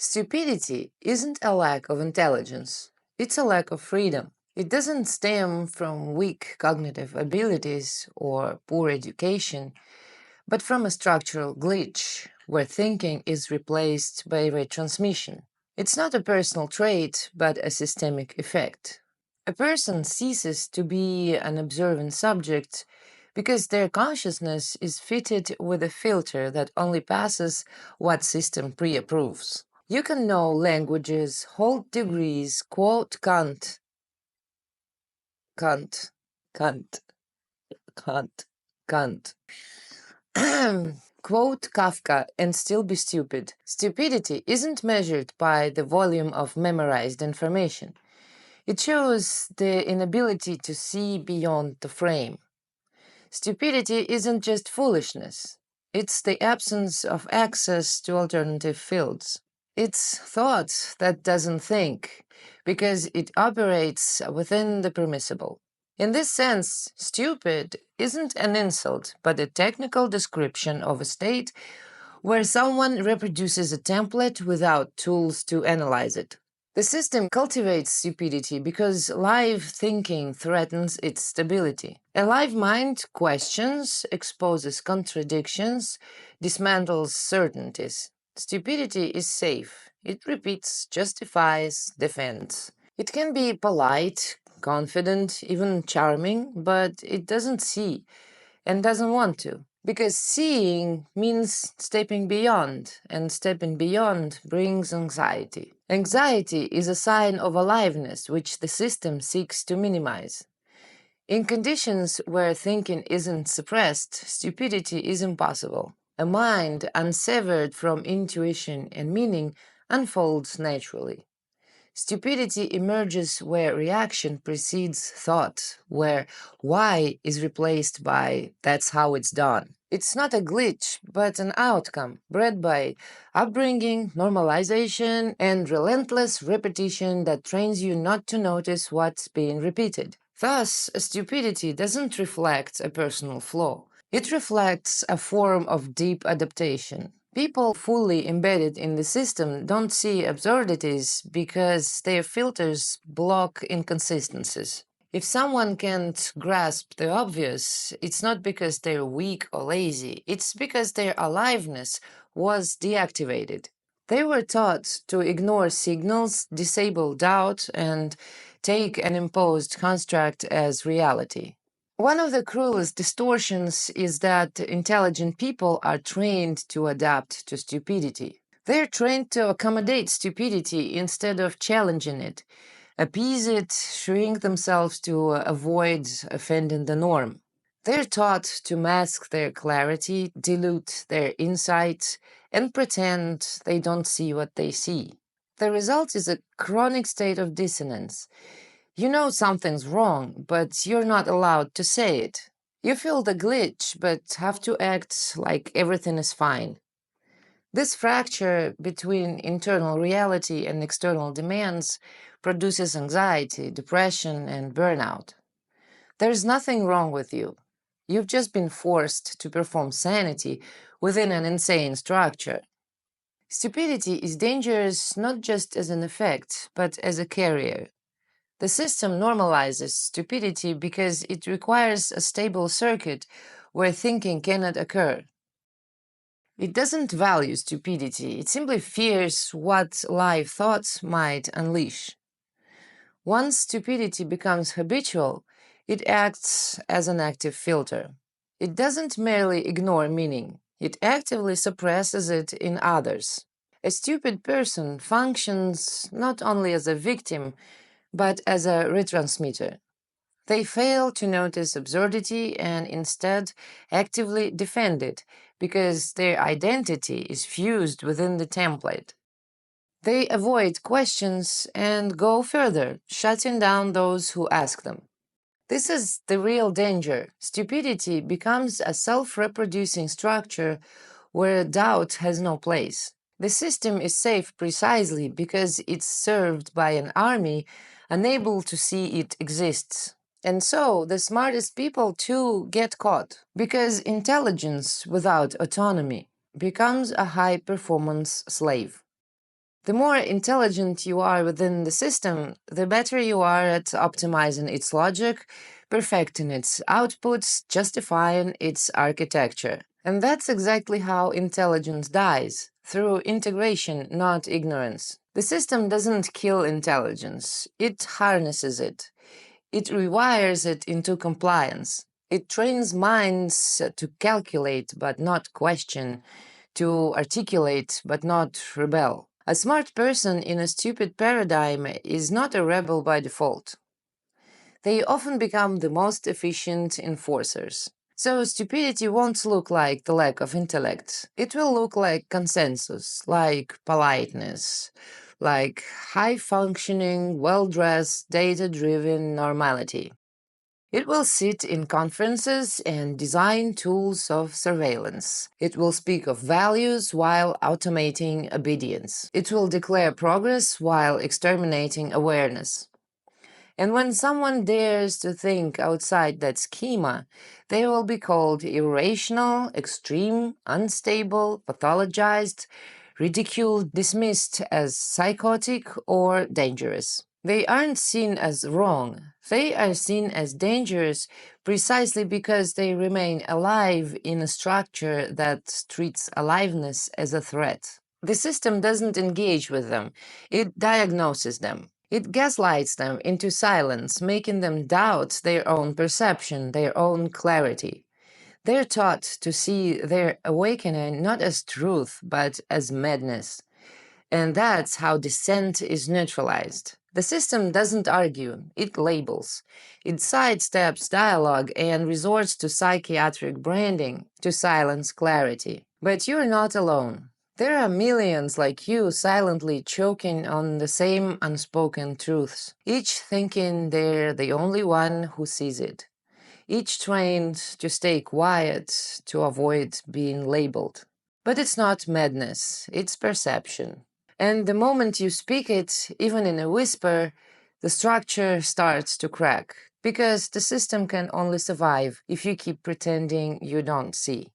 Stupidity isn't a lack of intelligence, it's a lack of freedom. It doesn't stem from weak cognitive abilities or poor education, but from a structural glitch where thinking is replaced by retransmission. It's not a personal trait, but a systemic effect. A person ceases to be an observant subject because their consciousness is fitted with a filter that only passes what system pre-approves. You can know languages, hold degrees, quote Kant, Kant, Kant, Kant. Quote Kafka and still be stupid. Stupidity isn't measured by the volume of memorized information. It shows the inability to see beyond the frame. Stupidity isn't just foolishness. It's the absence of access to alternative fields. It's thought that doesn't think, because it operates within the permissible. In this sense, stupid isn't an insult, but a technical description of a state where someone reproduces a template without tools to analyze it. The system cultivates stupidity because live thinking threatens its stability. A live mind questions, exposes contradictions, dismantles certainties. Stupidity is safe. It repeats, justifies, defends. It can be polite, confident, even charming, but it doesn't see and doesn't want to. Because seeing means stepping beyond, and stepping beyond brings anxiety. Anxiety is a sign of aliveness which the system seeks to minimize. In conditions where thinking isn't suppressed, stupidity is impossible. A mind unsevered from intuition and meaning unfolds naturally. Stupidity emerges where reaction precedes thought, where why is replaced by that's how it's done. It's not a glitch, but an outcome bred by upbringing, normalization, and relentless repetition that trains you not to notice what's being repeated. Thus, stupidity doesn't reflect a personal flaw. It reflects a form of deep adaptation. People fully embedded in the system don't see absurdities because their filters block inconsistencies. If someone can't grasp the obvious, it's not because they're weak or lazy, it's because their aliveness was deactivated. They were taught to ignore signals, disable doubt, and take an imposed construct as reality. One of the cruelest distortions is that intelligent people are trained to adapt to stupidity. They're trained to accommodate stupidity instead of challenging it, appease it, shrink themselves to avoid offending the norm. They're taught to mask their clarity, dilute their insights, and pretend they don't see what they see. The result is a chronic state of dissonance. You know something's wrong, but you're not allowed to say it. You feel the glitch, but have to act like everything is fine. This fracture between internal reality and external demands produces anxiety, depression, and burnout. There's nothing wrong with you. You've just been forced to perform sanity within an insane structure. Stupidity is dangerous not just as an effect, but as a carrier. The system normalizes stupidity because it requires a stable circuit where thinking cannot occur. It doesn't value stupidity, it simply fears what live thoughts might unleash. Once stupidity becomes habitual, it acts as an active filter. It doesn't merely ignore meaning, it actively suppresses it in others. A stupid person functions not only as a victim, but as a retransmitter. They fail to notice absurdity and instead actively defend it because their identity is fused within the template. They avoid questions and go further, shutting down those who ask them. This is the real danger. Stupidity becomes a self-reproducing structure where doubt has no place. The system is safe precisely because it's served by an army unable to see it exists. And so the smartest people too get caught, because intelligence without autonomy becomes a high-performance slave. The more intelligent you are within the system, the better you are at optimizing its logic, perfecting its outputs, justifying its architecture. And that's exactly how intelligence dies, through integration, not ignorance. The system doesn't kill intelligence, it harnesses it. It rewires it into compliance. It trains minds to calculate but not question, to articulate but not rebel. A smart person in a stupid paradigm is not a rebel by default. They often become the most efficient enforcers. So stupidity won't look like the lack of intellect. It will look like consensus, like politeness, like high-functioning, well-dressed, data-driven normality. It will sit in conferences and design tools of surveillance. It will speak of values while automating obedience. It will declare progress while exterminating awareness. And when someone dares to think outside that schema, they will be called irrational, extreme, unstable, pathologized, ridiculed, dismissed as psychotic or dangerous. They aren't seen as wrong. They are seen as dangerous precisely because they remain alive in a structure that treats aliveness as a threat. The system doesn't engage with them, it diagnoses them. It gaslights them into silence, making them doubt their own perception, their own clarity. They're taught to see their awakening not as truth, but as madness. And that's how dissent is neutralized. The system doesn't argue, it labels. It sidesteps dialogue and resorts to psychiatric branding to silence clarity. But you're not alone. There are millions like you silently choking on the same unspoken truths, each thinking they're the only one who sees it, each trained to stay quiet to avoid being labeled. But it's not madness, it's perception. And the moment you speak it, even in a whisper, the structure starts to crack, because the system can only survive if you keep pretending you don't see.